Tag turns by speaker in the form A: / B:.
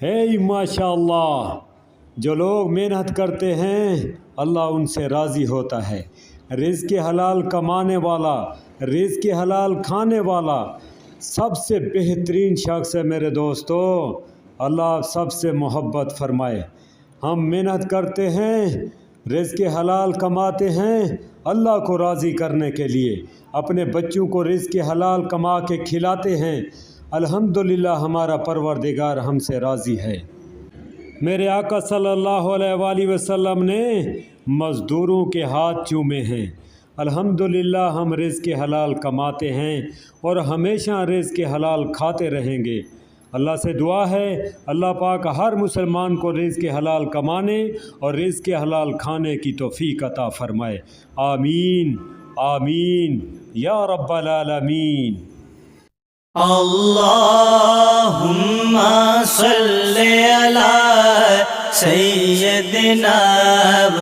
A: ہے ماشاءاللہ، جو لوگ محنت کرتے ہیں اللہ ان سے راضی ہوتا ہے۔ رزق حلال کمانے والا، رزق حلال کھانے والا سب سے بہترین شخص ہے میرے دوستو۔ اللہ سب سے محبت فرمائے۔ ہم محنت کرتے ہیں، رزق حلال کماتے ہیں اللہ کو راضی کرنے کے لیے، اپنے بچوں کو رزق حلال کما کے کھلاتے ہیں، الحمدللہ ہمارا پروردگار ہم سے راضی ہے۔ میرے آقا صلی اللہ علیہ وآلہ وسلم نے مزدوروں کے ہاتھ چومے ہیں۔ الحمدللہ ہم رزق حلال کماتے ہیں اور ہمیشہ رزق حلال کھاتے رہیں گے۔ اللہ سے دعا ہے اللہ پاک ہر مسلمان کو رزق حلال کمانے اور رزق حلال کھانے کی توفیق عطا فرمائے۔ آمین آمین یا رب العالمین۔
B: اللہم صلی علی سیدنا